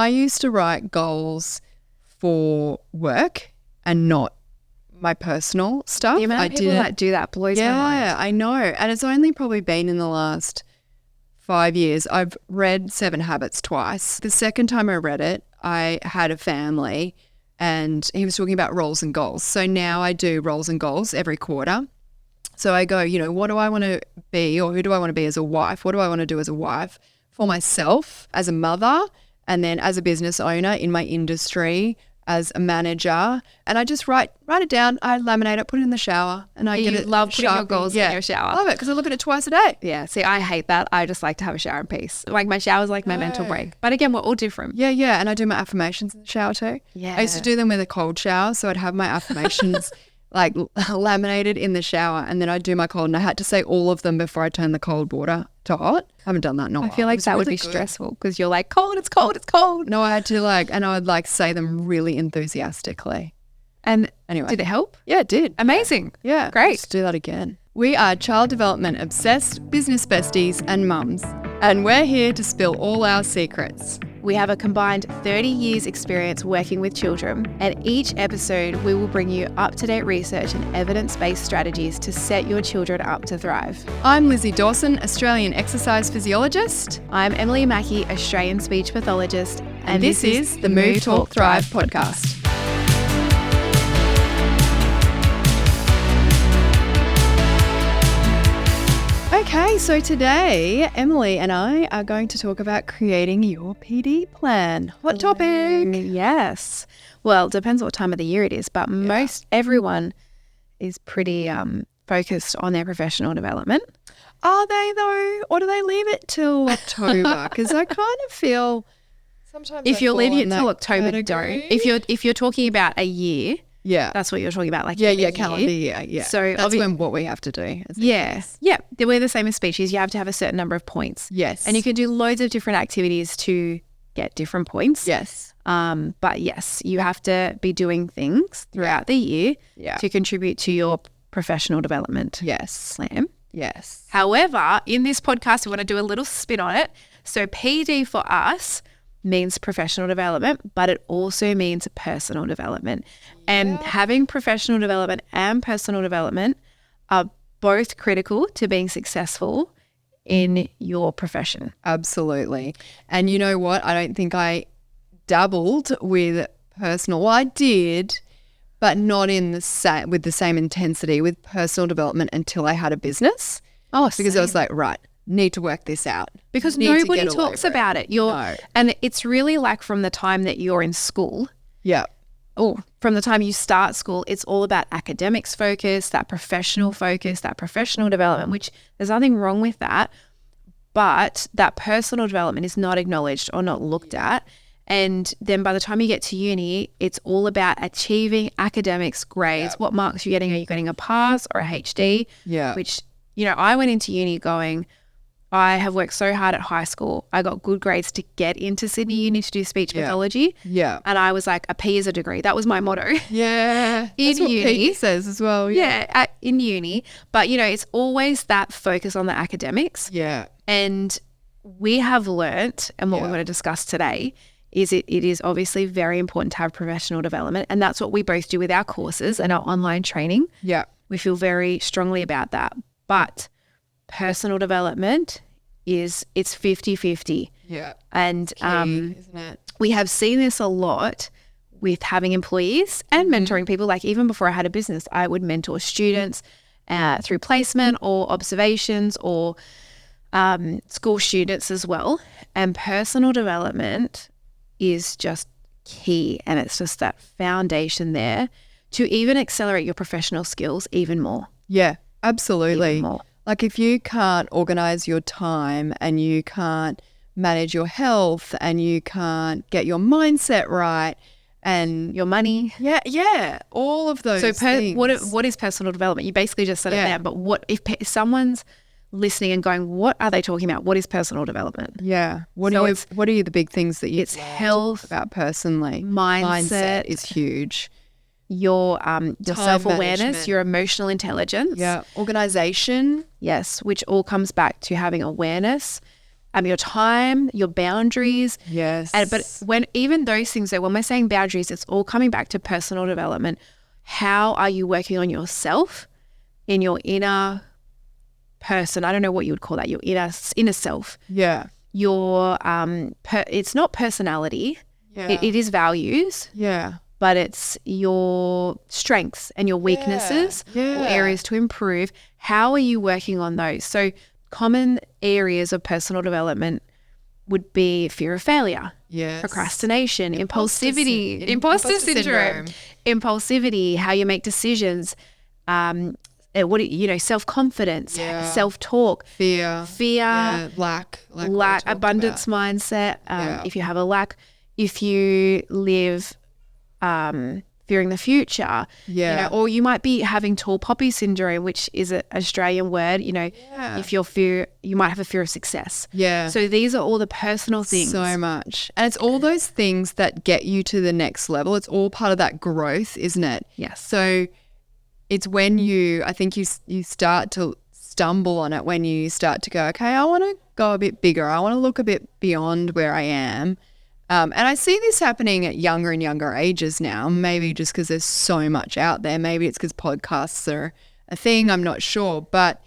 I used to write goals for work and not my personal stuff. The amount of people that do that blows my mind. Yeah, I know. And it's only probably been in the last 5 years. I've read 7 Habits twice. The second time I read it, I had a family and he was talking about roles and goals. So now I do roles and goals every quarter. So I go, what do I want to be, or who do I want to be as a wife? What do I want to do as a wife for myself, as a mother, and then as a business owner in my industry, as a manager, and I just write it down. I laminate it, put it in the shower, and I get it. Love putting your goals in your shower. I love it because I look at it twice a day. Yeah, see, I hate that. I just like to have a shower in peace. Like my shower's like my mental break. But again, we're all different. Yeah, and I do my affirmations in the shower too. Yeah. I used to do them with a cold shower, so I'd have my affirmations like laminated in the shower, and then I'd do my cold, and I had to say all of them before I turn the cold water to hot. I haven't done that in a while. I feel like that would be stressful because you're like, cold, it's cold, it's cold. No, I had to and I would say them really enthusiastically. And anyway. Did it help? Yeah, it did. Amazing. Yeah. Great. Let's do that again. We are child development obsessed business besties and mums, and we're here to spill all our secrets. We have a combined 30 years experience working with children, and each episode we will bring you up-to-date research and evidence-based strategies to set your children up to thrive. I'm Lizzie Dawson, Australian exercise physiologist. I'm Emily Mackey, Australian speech pathologist. And this is the Move, Talk, Thrive podcast. Okay, so today Emily and I are going to talk about creating your PD plan. Hot topic. Yes. Well, depends what time of the year it is, but everyone is pretty focused on their professional development. Are they though? Or do they leave it till October? Because I kind of feel sometimes if you're leaving it till October, category. don't. If you're talking about a year, that's what you're talking about. Like calendar year. Yeah. So that's what we have to do. Yeah. We're the same as species. You have to have a certain number of points. Yes. And you can do loads of different activities to get different points. Yes. But yes, you have to be doing things throughout the year to contribute to your professional development. Yes. Slam. Yes. However, in this podcast, we want to do a little spin on it. So PD for us means professional development, but it also means personal development. And having professional development and personal development are both critical to being successful in your profession. Absolutely. And you know what? I don't think I dabbled with personal. Well, I did, but not in the with the same intensity with personal development until I had a business. Oh, because I was like, right, need to work this out. Because nobody talks about it. And it's really like from the time that you're in school. Yeah. Oh, from the time you start school, it's all about academics focus, that professional focus, that professional development, which there's nothing wrong with that. But that personal development is not acknowledged or not looked at. And then by the time you get to uni, it's all about achieving academics, grades. What marks are you getting? Are you getting a pass or a HD? Yeah. Which, I went into uni going, I have worked so hard at high school. I got good grades to get into Sydney Uni to do speech pathology. Yeah. And I was like, a P is a degree. That was my motto. Yeah. That's what Pete says as well. Yeah, in uni. But, it's always that focus on the academics. Yeah. And we have learnt, and what we're going to discuss today, is it is obviously very important to have professional development. And that's what we both do with our courses and our online training. Yeah. We feel very strongly about that. But personal development it's 50-50. Yeah. And Key, isn't it? We have seen this a lot with having employees and mentoring people. Like even before I had a business, I would mentor students through placement or observations or school students as well. And personal development is just key, and it's just that foundation there to even accelerate your professional skills even more. Yeah, absolutely. Even more. Like if you can't organize your time and you can't manage your health and you can't get your mindset right and your money. Yeah, all of those things. What is personal development? You basically just said it there, but what if someone's listening and going, what are they talking about? What is personal development? Yeah. What are the big things that it's health about personally? Mindset is huge. Your self-awareness, your emotional intelligence. Yeah. Organization. Yes, which all comes back to having awareness your time, your boundaries. Yes. But when even those things, though, when we're saying boundaries, it's all coming back to personal development. How are you working on yourself in your inner person? I don't know what you would call that, your inner self. Yeah. Your it's not personality. Yeah. It is values. Yeah. But it's your strengths and your weaknesses or areas to improve. How are you working on those? So common areas of personal development would be fear of failure, procrastination, impulsivity, imposter syndrome, impulsivity, how you make decisions, self-confidence, self-talk, fear, lack, abundance mindset. If you have a lack, if you live fearing the future, or you might be having tall poppy syndrome, which is an Australian word, if you might have a fear of success. Yeah. So these are all the personal things. So much. And it's all those things that get you to the next level. It's all part of that growth, isn't it? Yes. So it's when I think you start to stumble on it, when you start to go, okay, I want to go a bit bigger. I want to look a bit beyond where I am. And I see this happening at younger and younger ages now, maybe just because there's so much out there. Maybe it's because podcasts are a thing, I'm not sure. But,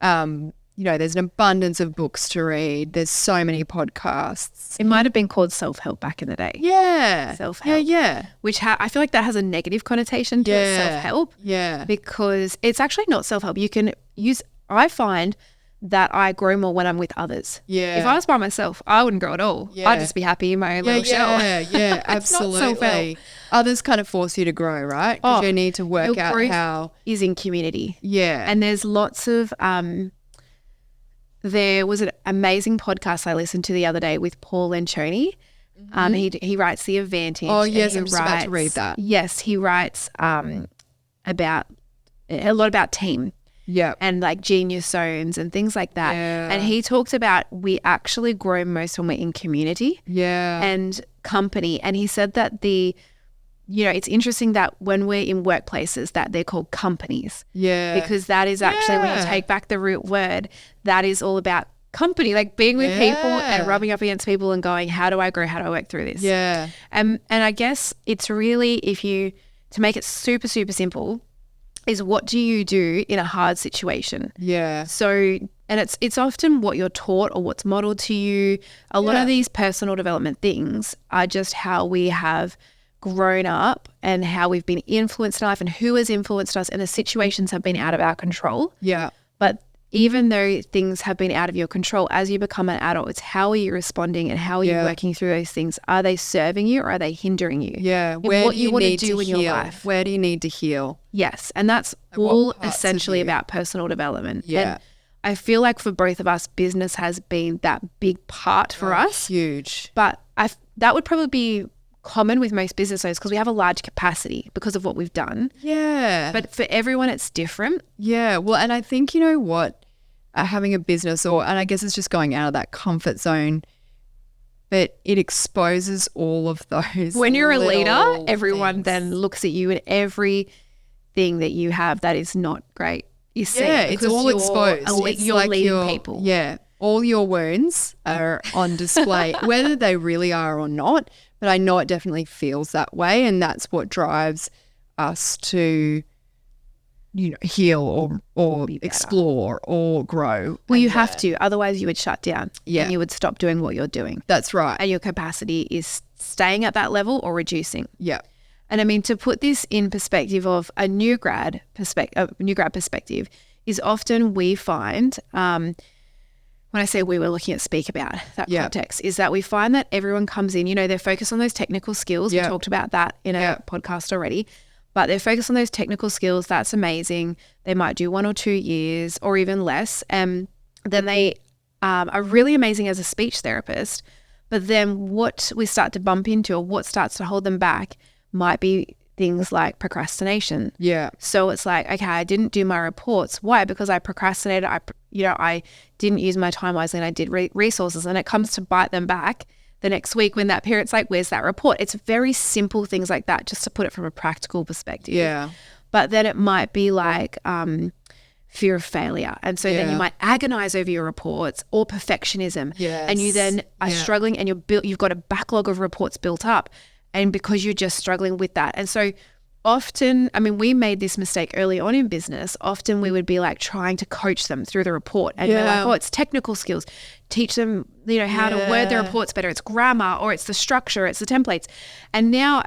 there's an abundance of books to read. There's so many podcasts. It might have been called self-help back in the day. Yeah. Self-help. Yeah. Which I feel like that has a negative connotation to it, self-help. Yeah. Because it's actually not self-help. I find that I grow more when I'm with others. Yeah. If I was by myself, I wouldn't grow at all. Yeah. I'd just be happy in my own little shell. Yeah, absolutely. Others kind of force you to grow, right? Because you need to work out how. Is in community. Yeah. And there's lots of, there was an amazing podcast I listened to the other day with Paul Lencioni. He writes The Advantage. Oh, yes, I'm just about to read that. Yes, he writes about a lot about team. Yeah. And like genius zones and things like that. Yeah. And he talks about we actually grow most when we're in community and company. And he said that it's interesting that when we're in workplaces that they're called companies. Yeah. Because that is actually, when you take back the root word, that is all about company, like being with people and rubbing up against people and going, how do I grow? How do I work through this? Yeah. And I guess it's really, to make it super, super simple, is what do you do in a hard situation? Yeah. So, and it's often what you're taught or what's modeled to you. A lot of these personal development things are just how we have grown up and how we've been influenced in life and who has influenced us, and the situations have been out of our control. Yeah. But even though things have been out of your control, as you become an adult, it's how are you responding and how are you working through those things? Are they serving you or are they hindering you? Yeah. Where what do you want to do in your life? Where do you need to heal? Yes. And that's all essentially about personal development. Yeah. And I feel like for both of us, business has been that big part for us. Huge. But that would probably be common with most business owners because we have a large capacity because of what we've done. Yeah. But for everyone, it's different. Yeah. Well, and I think, you know what? Having a business, and I guess it's just going out of that comfort zone, but it exposes all of those. When you're a leader, everyone things. then looks at you, and everything that you have that is not great is seen. Yeah, it's all exposed. You're like leading people. Yeah, all your wounds are on display, whether they really are or not. But I know it definitely feels that way, and that's what drives us to, heal or explore or grow. Well, you have to, otherwise you would shut down. Yeah. And you would stop doing what you're doing. That's right. And your capacity is staying at that level or reducing. Yeah. And I mean, to put this in perspective of a new grad perspective is often we find, when I say we were looking at Speak About, that context, is that we find that everyone comes in, they're focused on those technical skills. We talked about that in a podcast already. But they're focused on those technical skills. That's amazing. They might do 1 or 2 years or even less. And then they are really amazing as a speech therapist. But then what we start to bump into or what starts to hold them back might be things like procrastination. Yeah. So it's like, okay, I didn't do my reports. Why? Because I procrastinated. I didn't use my time wisely and I did resources. And it comes to bite them back the next week when that parent's like, where's that report? It's very simple things like that, just to put it from a practical perspective. Yeah. But then it might be like fear of failure. And so then you might agonize over your reports or perfectionism. Yes. And you then are struggling and you've got a backlog of reports built up. And because you're just struggling with that. And so often, I mean, we made this mistake early on in business. Often we would be like trying to coach them through the report. And they're like, oh, it's technical skills. Teach them, how to word their reports better. It's grammar, or it's the structure, it's the templates. And now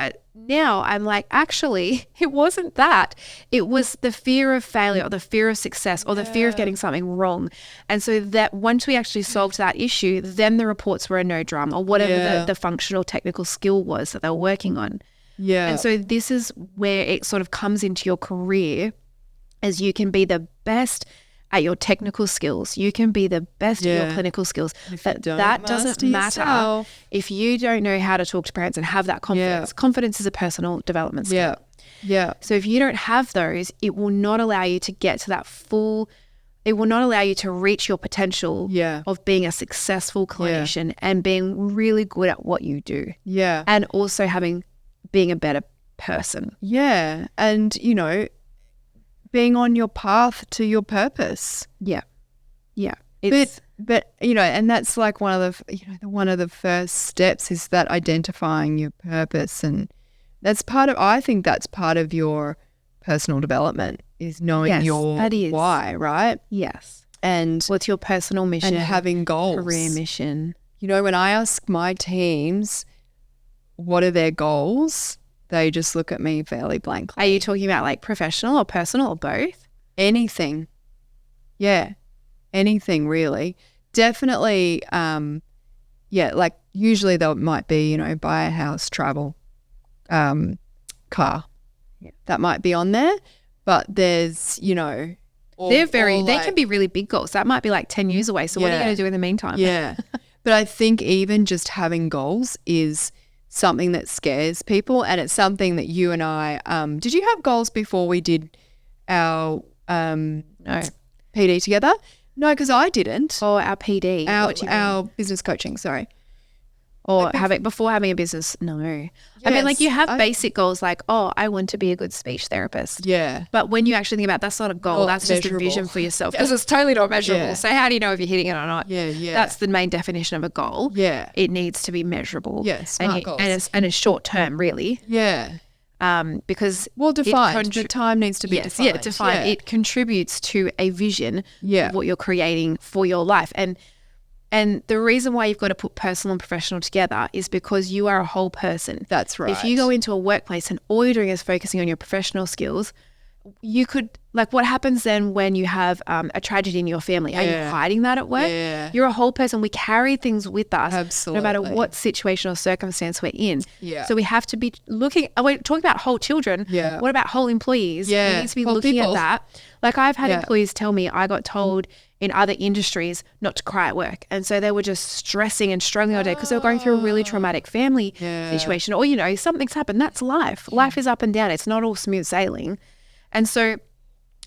I'm like, actually, it wasn't that. It was the fear of failure or the fear of success or the fear of getting something wrong. And so that once we actually solved that issue, then the reports were a no drama or whatever the functional technical skill was that they were working on. Yeah. And so this is where it sort of comes into your career, as you can be the best at your technical skills. You can be the best at your clinical skills. But that doesn't matter if you don't know how to talk to parents and have that confidence. Confidence is a personal development skill. Yeah. So if you don't have those, it will not allow you to get to that it will not allow you to reach your potential of being a successful clinician and being really good at what you do. Yeah. And also being a better person. Yeah. And, being on your path to your purpose. Yeah. But and that's like one of the first steps is that identifying your purpose. And I think that's part of your personal development is knowing your why, right? Yes. And what's your personal mission? And having goals. Career mission. When I ask my teams what are their goals, they just look at me fairly blankly. Are you talking about like professional or personal or both? Anything. Yeah. Anything really. Definitely, like usually they might be, buy a house, travel, car. Yeah. That might be on there. But there's, they can be really big goals. That might be like 10 years away. So what are you going to do in the meantime? Yeah. But I think even just having goals is something that scares people, and it's something that you and I did you have goals before we did our PD together? No, because I didn't. Or our PD. Our business coaching, sorry. Or before having a business, no. Yes, I mean, like you have basic goals like, I want to be a good speech therapist. Yeah. But when you actually think about that's not a goal, that's measurable. Just a vision for yourself. Because it's totally not measurable. Yeah. So how do you know if you're hitting it or not? Yeah. That's the main definition of a goal. Yeah. It needs to be measurable. Yeah, smart goals. And it's short term, really. Yeah. Because defined. The time needs to be defined. Yeah, defined. Yeah. It contributes to a vision of what you're creating for your life. And the reason why you've got to put personal and professional together is because you are a whole person. That's right. If you go into a workplace and all you're doing is focusing on your professional skills, you could, like, what happens then when you have a tragedy in your family? Are you hiding that at work? Yeah. You're a whole person. We carry things with us. Absolutely. No matter what situation or circumstance we're in. Yeah. So we have to be looking, we're talking about whole children. Yeah. What about whole employees? Yeah. We need to be whole looking people. at that. Like I've had employees tell me, I got told in other industries not to cry at work. And so they were just stressing and struggling all day because they were going through a really traumatic family situation. Or, something's happened. That's life. Life is up and down. It's not all smooth sailing. And so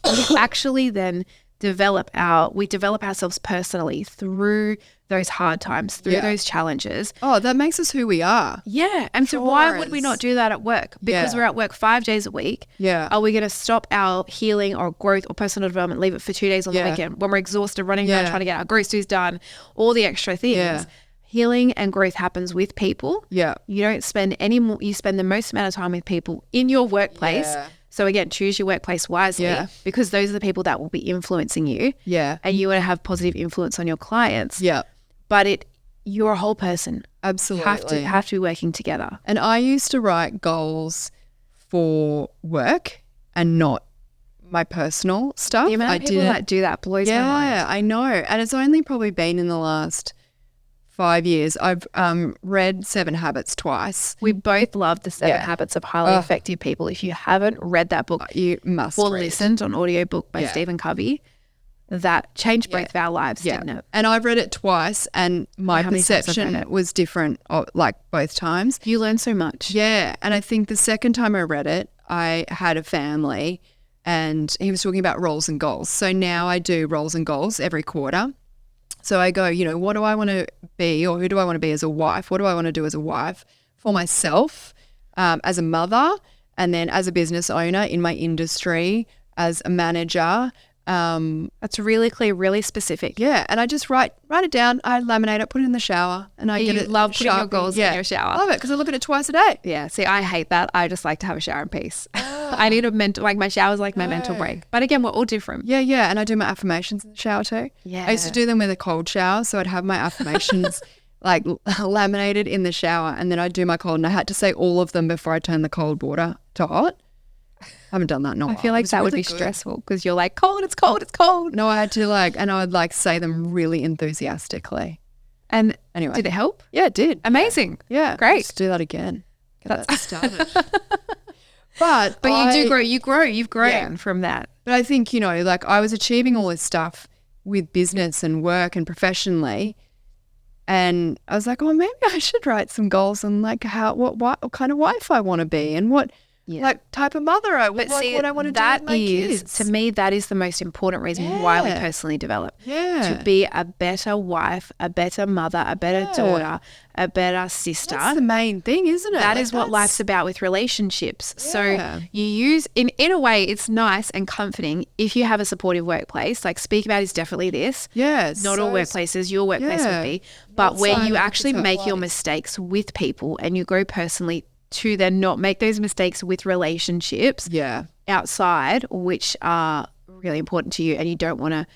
we actually then develop ourselves personally through those hard times, through those challenges. Oh, that makes us who we are. Yeah. And so why would we not do that at work? Because we're at work 5 days a week. Yeah. Are we going to stop our healing or growth or personal development, leave it for 2 days on the weekend when we're exhausted, running around trying to get our groceries done, all the extra things? Yeah. Healing and growth happens with people. Yeah. You don't spend you spend the most amount of time with people in your workplace. Yeah. So again, choose your workplace wisely because those are the people that will be influencing you. Yeah. And you want to have positive influence on your clients. Yeah. But you're a whole person. Absolutely. Have to be working together. And I used to write goals for work and not my personal stuff. The amount of people that do that blows my mind. Yeah, I know. And it's only probably been in the last 5 years. I've read 7 Habits twice. We both love the 7 Habits of Highly Effective People. If you haven't read that book, you must or read. listened on audiobook by Stephen Covey, that changed both of our lives, didn't it? And I've read it twice and my perception was different like both times. You learn so much. Yeah. And I think the second time I read it, I had a family and he was talking about roles and goals. So now I do roles and goals every quarter. So I go, what do I want to be or who do I want to be as a wife? What do I want to do as a wife for myself, as a mother, and then as a business owner in my industry, as a manager, That's really clear, really specific. Yeah, and I just write it down. I laminate it, put it in the shower, and I get it. Love putting your Sharpie. goals in your shower. I love it because I look at it twice a day. Yeah. See, I hate that. I just like to have a shower in peace. I need a mental, like my shower's like my mental break. But again, we're all different. Yeah, yeah, and I do my affirmations in the shower too. Yeah. I used to do them with a cold shower, so I'd have my affirmations like laminated in the shower, and then I'd do my cold, and I had to say all of them before I turned the cold water to hot. I haven't done that in a while. I feel like that would be stressful because you're like, cold, it's cold, it's cold. No, I had to and I would say them really enthusiastically. And anyway. Did it help? Yeah, it did. Amazing. Yeah. Great. Let's do that again. Get that started. But you do grow. You've grown from that. But I think, I was achieving all this stuff with business and work and professionally. And I was like, oh, maybe I should write some goals on what kind of wife I want to be and what type of mother what I want to do with my kids. To me, that is the most important reason why we personally develop. Yeah. To be a better wife, a better mother, a better daughter, a better sister. That's the main thing, isn't it? That is what life's about with relationships. Yeah. So you use, in a way, it's nice and comforting if you have a supportive workplace. Like Speak About is definitely this. Yeah. Not all workplaces, your workplace would be. But where you actually make your mistakes with people and you grow personally to then not make those mistakes with relationships outside, which are really important to you, and you don't want to,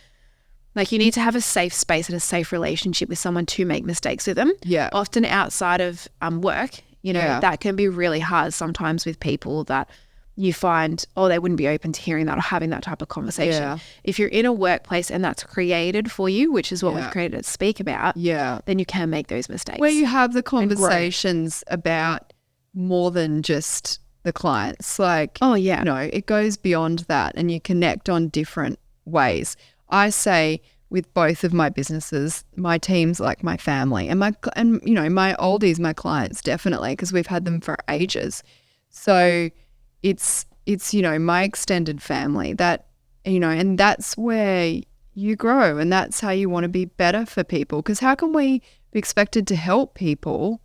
you need to have a safe space and a safe relationship with someone to make mistakes with them. Yeah. Often outside of work, that can be really hard sometimes with people that you find, they wouldn't be open to hearing that or having that type of conversation. Yeah. If you're in a workplace and that's created for you, which is what we've created at Speak About, then you can make those mistakes. Where you have the conversations about more than just the clients. It goes beyond that and you connect on different ways. I say with both of my businesses, my team's like my family and my oldies, my clients, definitely, because we've had them for ages. So it's my extended family that, and that's where you grow and that's how you want to be better for people. Because how can we be expected to help people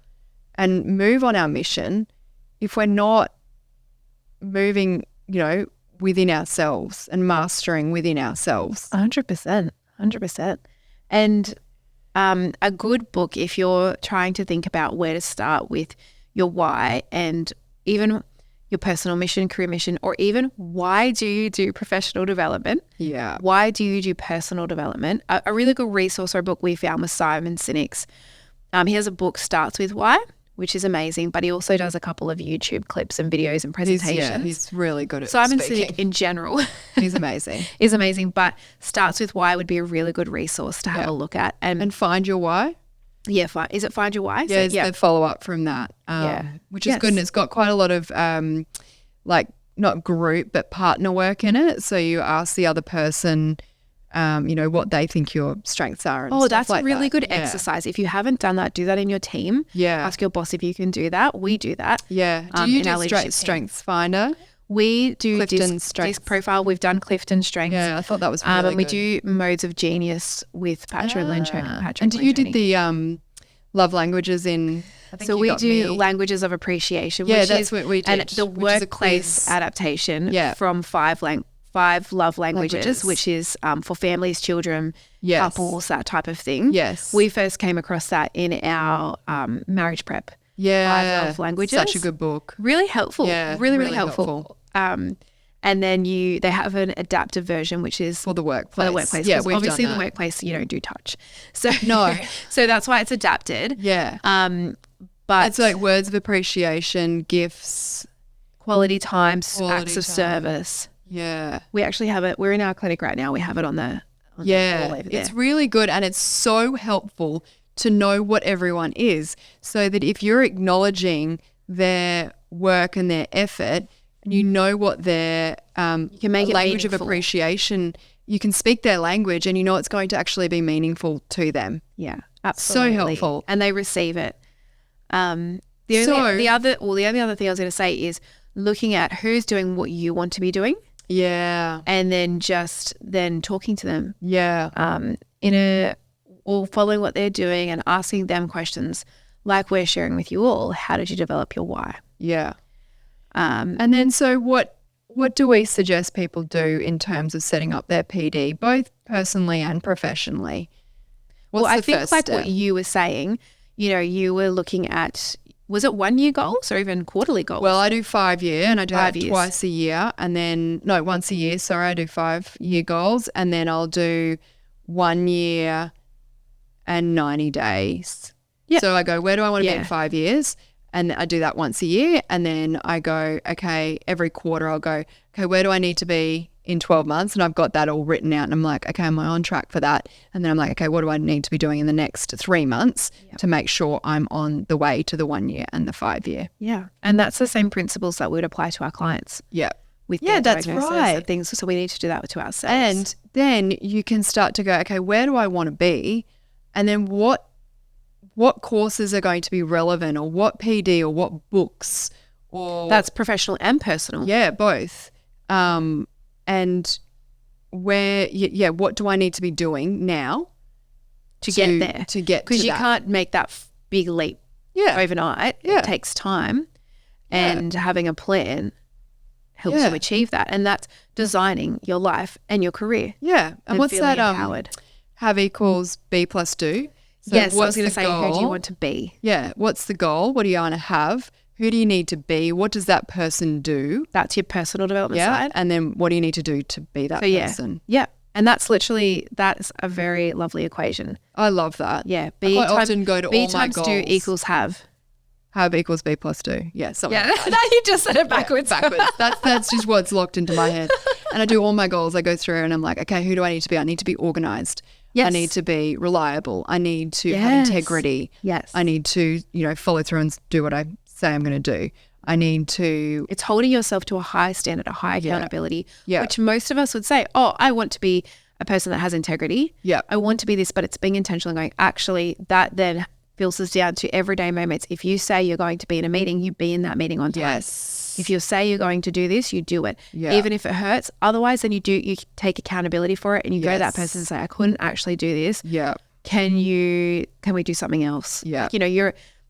and move on our mission if we're not moving, within ourselves and mastering within ourselves? 100%. And a good book, if you're trying to think about where to start with your why and even your personal mission, career mission, or even why do you do professional development? Yeah. Why do you do personal development? A really good resource or a book we found was Simon Sinek's. He has a book, Starts With Why, which is amazing, but he also does a couple of YouTube clips and videos and presentations. He's really good at Simon speaking. Sinek in general. He's amazing. Is amazing, but Starts With Why would be a really good resource to have a look at. And Find Your Why? Yeah, is it Find Your Why? Yeah, it's the follow-up from that, which is good. And it's got quite a lot of not group but partner work in it. So you ask the other person what they think your strengths are. And that's a really good exercise. If you haven't done that, do that in your team. Yeah. Ask your boss if you can do that. We do that. Yeah. Do you do Strengths Finder? We do Clifton Disc Profile. We've done Clifton Strengths. Yeah, I thought that was really and we good. do Modes of Genius with Patrick Lenchoney. And you did the love languages in... So we do languages of appreciation. Yeah, that's what we did. And the workplace adaptation from five love languages, which is for families, children, couples, that type of thing. Yes. We first came across that in our marriage prep. Yeah. 5 love languages. Such a good book. Really helpful. Yeah. Really helpful. And then they have an adaptive version, which is for the workplace. Yeah, obviously the workplace you don't do touch. So no. So that's why it's adapted. Yeah. But it's like words of appreciation, gifts, quality time, acts of service. Yeah. We actually have it. We're in our clinic right now. We have it on the wall over there. It's really good and it's so helpful to know what everyone is so that if you're acknowledging their work and their effort and you know what their you can make language it of appreciation, you can speak their language and you know it's going to actually be meaningful to them. Yeah, absolutely. So helpful. And they receive it. The only other thing I was going to say is looking at who's doing what you want to be doing. Yeah. And then then talking to them. Yeah. Or following what they're doing and asking them questions like we're sharing with you all. How did you develop your why? Yeah. And then so what what do we suggest people do in terms of setting up their PD, both personally and professionally? What's I the think first like step? what you were saying, you were looking at, was it 1 year goals or even quarterly goals? Well, I do 5 year and I do 5 that years. twice a year, and then once a year. Sorry, I do 5 year goals, and then I'll do 1 year and 90 days. Yeah. So I go, where do I want to be Yeah. in 5 years? And I do that once a year, and then I go, okay, every quarter I'll go, okay, where do I need to be in 12 months? And I've got that all written out, and I'm like, okay, am I on track for that? And then I'm like, okay, what do I need to be doing in the next 3 months to make sure I'm on the way to the 1 year and the 5 year? Yeah. And that's the same principles that we would apply to our clients Yeah. with Yeah, their that's diagnosis right. and things. So we need to do that to ourselves. And then you can start to go, okay, where do I want to be? And then what courses are going to be relevant, or what PD, or what books, or that's professional and personal. yeah, both. And where, what do I need to be doing now to get there? To get Because you that. can't make that big leap Yeah. overnight. Yeah. It takes time, Yeah. and having a plan helps Yeah. you achieve that. And that's designing your life and your career. Yeah. And what's feeling that? Empowered. Have equals B plus do. So Yes, I was what's going the to say, who do you goal? want to be? Yeah. What's the goal? What do you want to have? Who do you need to be? What does that person do? That's your personal development Yeah. side. And then what do you need to do to be that So yeah, person? yeah. And that's a very lovely equation. I love that. Yeah. I quite often go to B all my times goals. do equals have. Have equals B plus do. Yeah. Something Yeah. like that. No, you just said it backwards. Backwards. That's just what's locked into my head. And I do all my goals. I go through and I'm like, okay, who do I need to be? I need to be organized. I Yes. need to be reliable. I need to have Yes. integrity. Yes. I need to, follow through and do what I say I'm going to do. I need to, It's holding yourself to a high standard, a high accountability, Yeah. which most of us would say, oh, I want to be a person that has integrity. Yeah. I want to be this, but it's being intentional and going, actually, that then filters down to everyday moments. If you say you're going to be in a meeting, you be in that meeting on time. yes. If you say you're going to do this, you do it. Yeah. Even if it hurts. Otherwise, then you take accountability for it, and you go to that Yes. person and say, I couldn't actually do this. Yeah. Can we do something else? Yeah.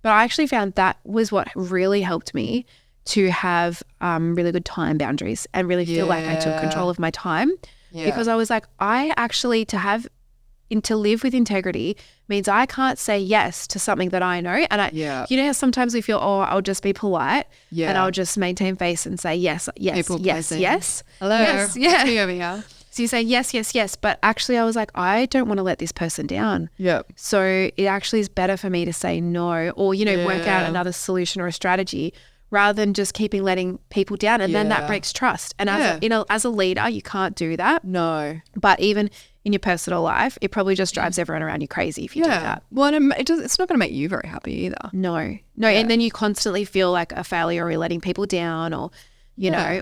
But I actually found that was what really helped me to have really good time boundaries and really feel like I took Yeah. control of my time, Yeah. because I was like, I actually to live with integrity means I can't say yes to something that I know. And Yeah. you know how sometimes we feel, oh, I'll just be polite Yeah. and I'll just maintain face and say yes, yes, People yes, pleasing. yes. Hello. Yes, yeah. Me over here. So you say yes, yes, yes. But actually I was like, I don't want to let this person down. Yeah. So it actually is better for me to say no, or, work out Yeah. another solution or a strategy, rather than just letting people down. And then that Yeah. breaks trust. And Yeah. as a leader, you can't do that. No. But even in your personal life, it probably just drives everyone around you crazy if you do that. Well, and it's not going to make you very happy either. No. And then you constantly feel like a failure, or you're letting people down, or,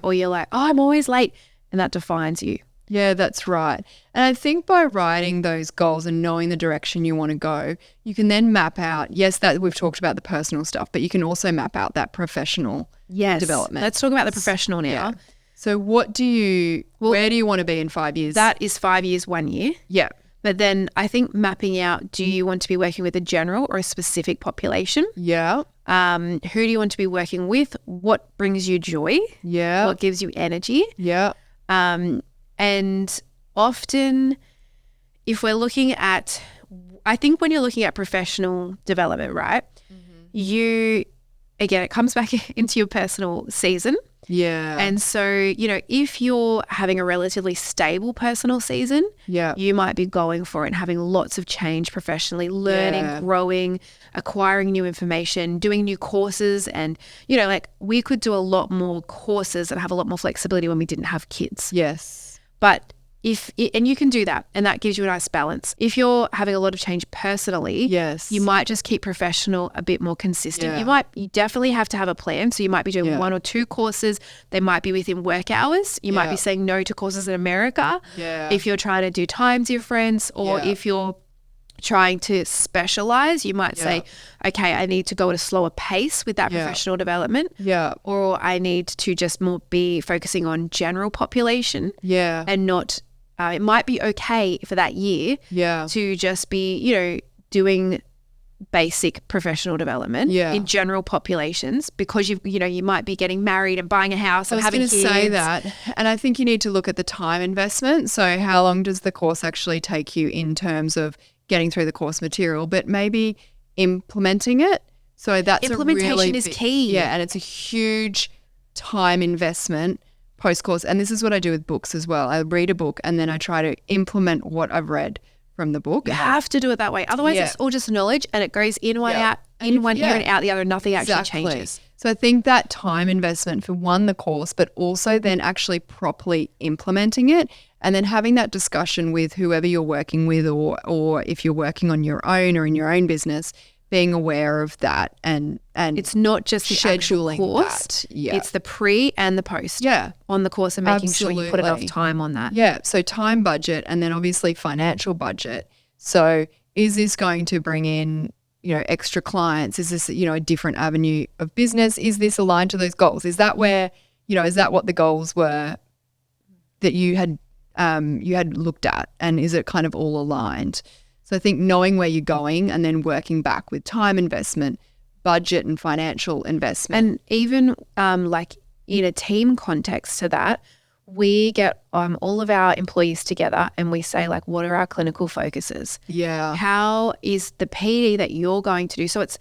or you're like, oh, I'm always late. And that defines you. Yeah, that's right. And I think by writing those goals and knowing the direction you want to go, you can then map out, yes, that we've talked about the personal stuff, but you can also map out that professional development. Let's talk about the professional now. Yeah. So where do you want to be in 5 years? That is 5 years, 1 year. Yeah. But then I think mapping out, do you want to be working with a general or a specific population? Yeah. Who do you want to be working with? What brings you joy? Yeah. What gives you energy? Yeah. And often if we're looking at, I think when you're looking at professional development, right, again, it comes back into your personal season. Yeah. And so, if you're having a relatively stable personal season, you might be going for it and having lots of change professionally, learning, growing, acquiring new information, doing new courses. And, we could do a lot more courses and have a lot more flexibility when we didn't have kids. Yes. But and you can do that, and that gives you a nice balance. If you're having a lot of change personally, Yes. you might just keep professional a bit more consistent. Yeah. You definitely have to have a plan. So you might be doing 1 or 2 courses. They might be within work hours. You might be saying no to courses in America. Yeah. If you're trying to do time difference, or if you're trying to specialize, you might say, okay, I need to go at a slower pace with that professional development. Yeah. Or I need to just more be focusing on general population. Yeah. And not, it might be okay for that year Yeah. to just be, doing basic professional development in general populations, because you might be getting married and buying a house and having kids. I was going to say that. And I think you need to look at the time investment. So how long does the course actually take you in terms of getting through the course material, but maybe implementing it. So that's implementation is key. Yeah, and it's a huge time investment post-course. And this is what I do with books as well. I read a book and then I try to implement what I've read from the book. You have to do it that way. Otherwise, it's all just knowledge and it goes in one out, in one ear and out the other. Nothing actually changes. So I think that time investment for one, the course, but also then actually properly implementing it and then having that discussion with whoever you're working with or if you're working on your own or in your own business, being aware of that and it's not just the scheduling course. It's the pre and the post on the course and making sure you put enough time on that. Yeah. So time budget and then obviously financial budget. So is this going to bring in, extra clients? Is this, a different avenue of business? Is this aligned to those goals? Is that where, is that what the goals were that you had looked at, and is it kind of all aligned? So I think knowing where you're going and then working back with time investment, budget and financial investment. And even like in a team context to that, we get all of our employees together and we say like, what are our clinical focuses? Yeah. How is the PD that you're going to do? So it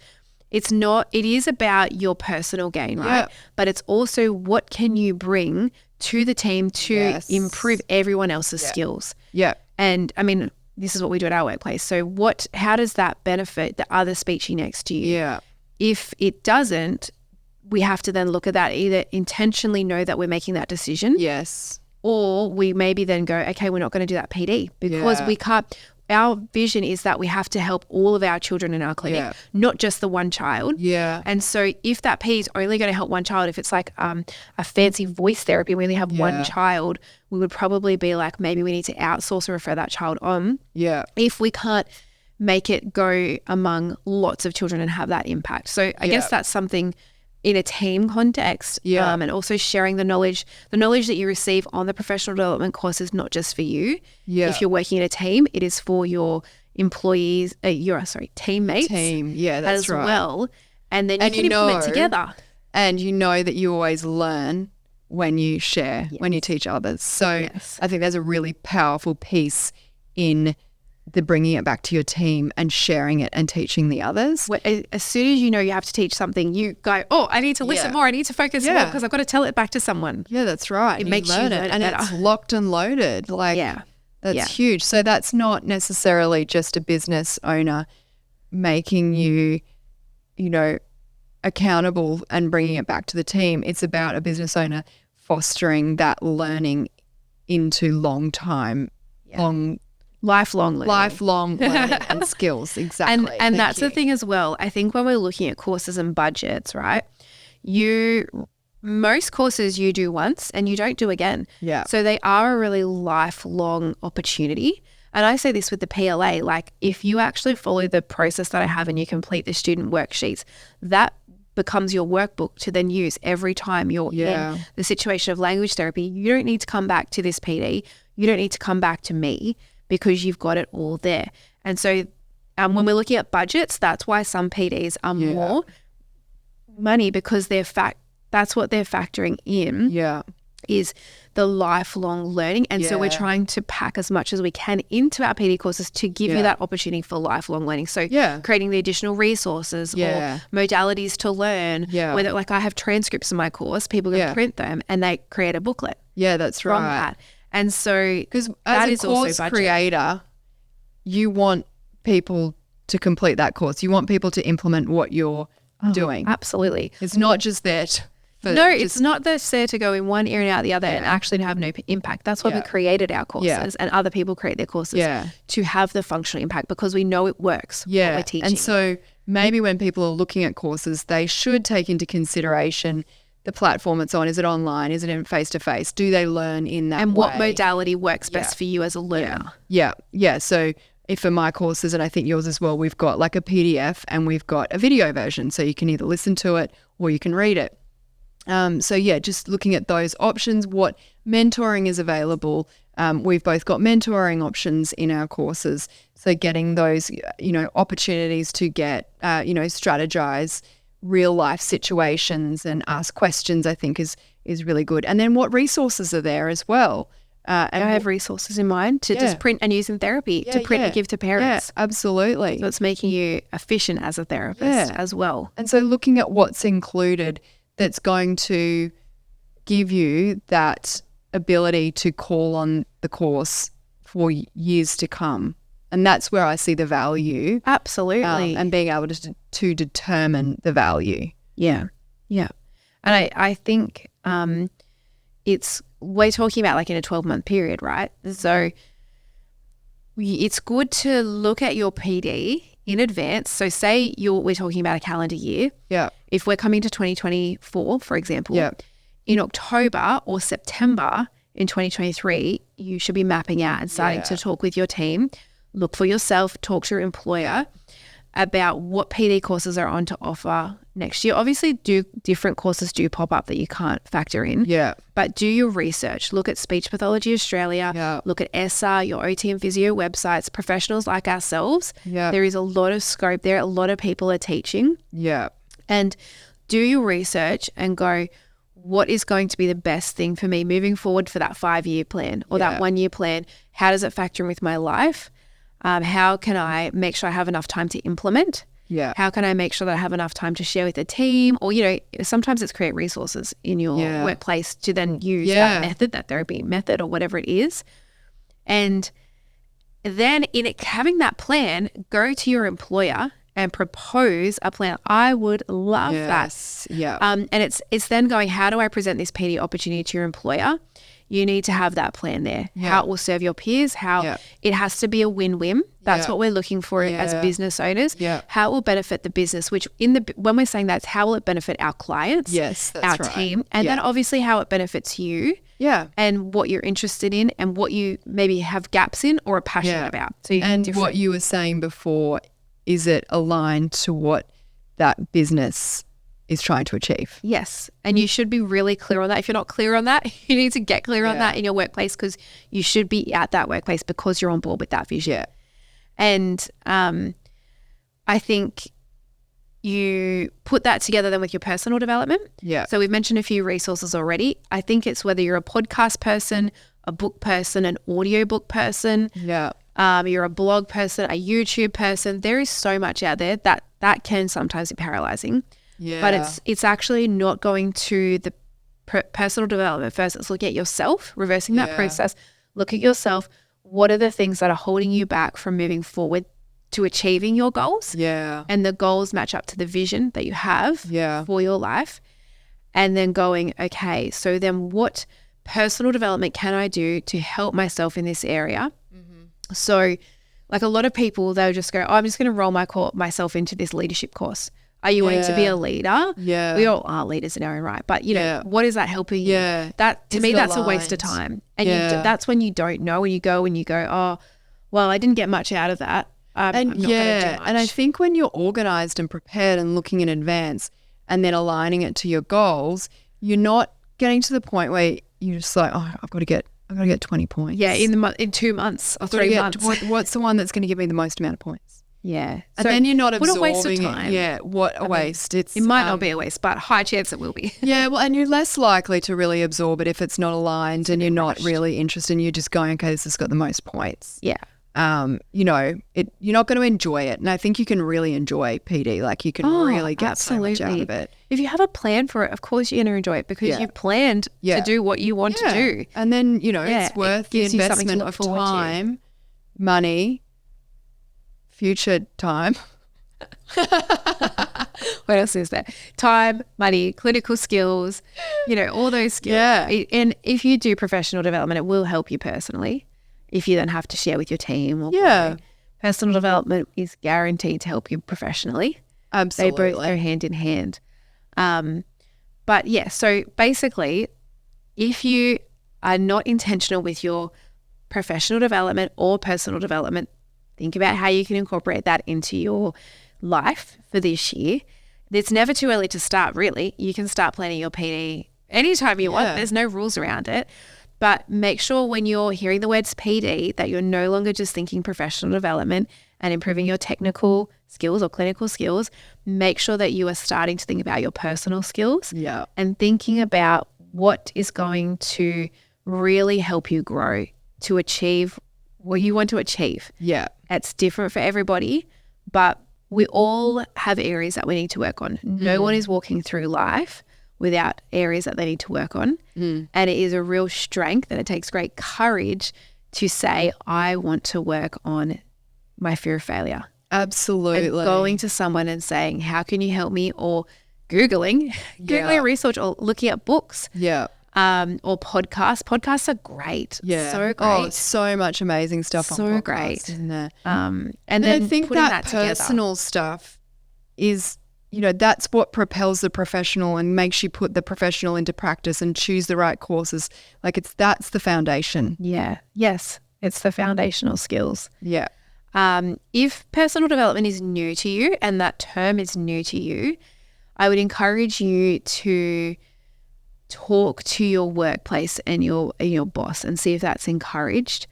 is about your personal gain, right? Yeah. But it's also what can you bring to the team to improve everyone else's skills. Yeah. And I mean, this is what we do at our workplace. So how does that benefit the other speechie next to you? Yeah. If it doesn't, we have to then look at that, either intentionally know that we're making that decision. Yes. Or we maybe then go, okay, we're not going to do that PD because we can't. Our vision is that we have to help all of our children in our clinic, not just the one child. Yeah. And so if that PD is only going to help one child, if it's like a fancy voice therapy, we only have one child, we would probably be like, maybe we need to outsource or refer that child on. Yeah. If we can't make it go among lots of children and have that impact. So I guess that's something in a team context, and also sharing the knowledge that you receive on the professional development course is not just for you. Yeah. If you're working in a team, it is for your employees, teammates. That's as right. well. And then you can implement together. And you know that you always learn when you share, when you teach others. So I think there's a really powerful piece in the bringing it back to your team and sharing it and teaching the others. As soon as you know you have to teach something, you go, oh, I need to listen more. I need to focus more because I've got to tell it back to someone. Yeah, that's right. It makes you learn it and better. It's locked and loaded. That's huge. So that's not necessarily just a business owner making you, accountable and bringing it back to the team. It's about a business owner fostering that learning into lifelong learning and skills. Exactly. And that's the thing as well. I think when we're looking at courses and budgets, right, most courses you do once and you don't do again. Yeah. So they are a really lifelong opportunity. And I say this with the PLA, like if you actually follow the process that I have and you complete the student worksheets, that becomes your workbook to then use every time you're in the situation of language therapy. You don't need to come back to this PD. You don't need to come back to me, because you've got it all there. And so when we're looking at budgets, that's why some PDs are more money, because that's what they're factoring in is the lifelong learning. And so we're trying to pack as much as we can into our PD courses to give you that opportunity for lifelong learning. So creating the additional resources or modalities to learn, whether like I have transcripts in my course, people can print them and they create a booklet. Yeah, that's from right. that. And so because as a course creator, you want people to complete that course. You want people to implement what you're doing. Absolutely. It's not just there it's not there to go in one ear and out the other and actually to have no impact. That's why we created our courses and other people create their courses to have the functional impact, because we know it works. Yeah. What we're teaching. And so maybe when people are looking at courses, they should take into consideration the platform it's on. Is it online? Is it in face-to-face? Do they learn in that way? And what modality works best for you as a learner? Yeah. So if for my courses, and I think yours as well, we've got like a PDF and we've got a video version. So you can either listen to it or you can read it. Just looking at those options, what mentoring is available, We've both got mentoring options in our courses. So getting those, opportunities to get, strategize real life situations and ask questions, I think is really good. And then what resources are there as well? And I have resources in mind to just print and use in therapy, to print and give to parents. Yeah, absolutely. So it's making you efficient as a therapist as well. And so looking at what's included that's going to give you that ability to call on the course for years to come. And that's where I see the value. Absolutely. And being able to determine the value. Yeah. Yeah. And I think we're talking about like in a 12-month period, right? So it's good to look at your PD in advance. So say we're talking about a calendar year. Yeah. If we're coming to 2024, for example, in October or September in 2023, you should be mapping out and starting to talk with your team, look for yourself, talk to your employer about what PD courses are on to offer next year. Obviously, different courses do pop up that you can't factor in. Yeah. But do your research. Look at Speech Pathology Australia. Yeah. Look at SR, your OT and physio websites, professionals like ourselves. Yeah. There is a lot of scope there. A lot of people are teaching. Yeah. And do your research and go, what is going to be the best thing for me moving forward for that 5-year plan or that 1-year plan? How does it factor in with my life? How can I make sure I have enough time to implement? Yeah. How can I make sure that I have enough time to share with the team? Or, sometimes it's create resources in your workplace to then use that method, that therapy method or whatever it is. And then having that plan, go to your employer and propose a plan. I would love that. Yeah. And it's then going, how do I present this PD opportunity to your employer? You need to have that plan there. Yeah. How it will serve your peers, how it has to be a win-win. That's what we're looking for as business owners. Yeah. How it will benefit the business, which when we're saying that's how will it benefit our clients, Yes, that's our right. team, and then obviously how it benefits you. Yeah. And what you're interested in and what you maybe have gaps in or are passionate about. So what you were saying before, is it aligned to what that business is trying to achieve? Yes. And you should be really clear on that. If you're not clear on that, you need to get clear on that in your workplace, because you should be at that workplace because you're on board with that vision. Yeah. And I think you put that together then with your personal development. Yeah. So we've mentioned a few resources already. I think it's whether you're a podcast person, a book person, an audiobook person. Yeah. You're a blog person, a YouTube person. There is so much out there that can sometimes be paralyzing. Yeah. But it's actually not going to the personal development first. It's look at yourself, reversing that process. Look at yourself. What are the things that are holding you back from moving forward to achieving your goals? Yeah. And the goals match up to the vision that you have for your life. And then going, okay, so then what personal development can I do to help myself in this area? Mm-hmm. So like a lot of people, they'll just go, I'm just going to roll myself into this leadership course. Are you wanting to be a leader? Yeah. We all are leaders in our own right. But, what is that helping you? Yeah. That, to me, that's a waste of time. And that's when you don't know, and you go, oh, well, I didn't get much out of that. I'm not going to do much. And I think when you're organized and prepared and looking in advance and then aligning it to your goals, you're not getting to the point where you're just like, oh, I've got to get 20 points. Yeah, in 2 months or 3 months. What's the one that's going to give me the most amount of points? Yeah. And then you're not absorbing what a waste of time. it. Yeah, what a waste. It might not be a waste, but high chance it will be. Yeah, well, and you're less likely to really absorb it if it's not aligned and you're not really interested and you're just going, okay, this has got the most points. Yeah. You're not going to enjoy it. And I think you can really enjoy PD. Like you can really get so much out of it. If you have a plan for it, of course you're going to enjoy it because you've planned to do what you want to do. And then, it's worth the investment of time, money, future time. What else is there? Time, money, clinical skills, all those skills. Yeah. And if you do professional development, it will help you personally. If you then have to share with your team or personal development is guaranteed to help you professionally. Absolutely. They both go hand in hand. But yeah, so basically, if you are not intentional with your professional development or personal development, think about how you can incorporate that into your life for this year. It's never too early to start, really. You can start planning your PD anytime you want. There's no rules around it. But make sure when you're hearing the words PD that you're no longer just thinking professional development and improving your technical skills or clinical skills. Make sure that you are starting to think about your personal skills and thinking about what is going to really help you grow to achieve what you want to achieve. Yeah. It's different for everybody, but we all have areas that we need to work on. No one is walking through life without areas that they need to work on. And it is a real strength and it takes great courage to say, I want to work on my fear of failure. Absolutely. And going to someone and saying, how can you help me? Or Googling research or looking at books. Yeah. Or podcasts. Podcasts are great. Yeah. So great. Oh, so much amazing stuff on podcasts, great. isn't there? And then I think putting that together. personal stuff is, that's what propels the professional and makes you put the professional into practice and choose the right courses. Like that's the foundation. Yeah. Yes. It's the foundational skills. Yeah. If personal development is new to you and that term is new to you, I would encourage you to talk to your workplace and your boss and see if that's encouraged.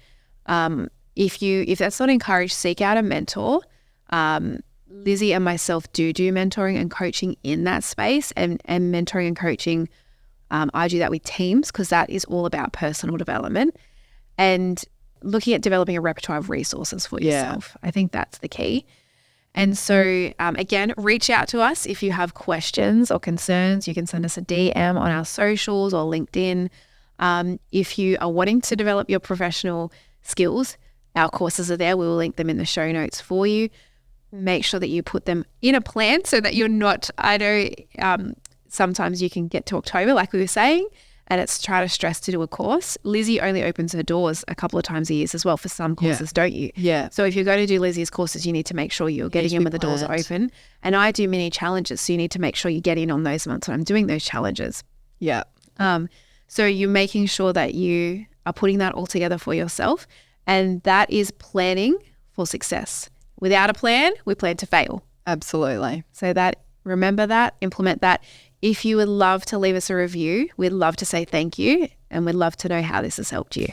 If that's not encouraged, seek out a mentor. Lizzie and myself do mentoring and coaching in that space, and mentoring and coaching. I do that with teams because that is all about personal development and looking at developing a repertoire of resources for yourself. I think that's the key. And so, again, reach out to us if you have questions or concerns. You can send us a DM on our socials or LinkedIn. If you are wanting to develop your professional skills, our courses are there. We will link them in the show notes for you. Make sure that you put them in a plan so that you're not, I know sometimes you can get to October, like we were saying, and it's try to stress to do a course. Lizzie only opens her doors a couple of times a year as well for some courses, don't you? Yeah. So if you're going to do Lizzie's courses, you need to make sure you're getting in when the doors are open. And I do mini challenges, so you need to make sure you get in on those months when I'm doing those challenges. Yeah. So you're making sure that you are putting that all together for yourself, and that is planning for success. Without a plan, we plan to fail. Absolutely. So remember that, implement that. If you would love to leave us a review, we'd love to say thank you and we'd love to know how this has helped you.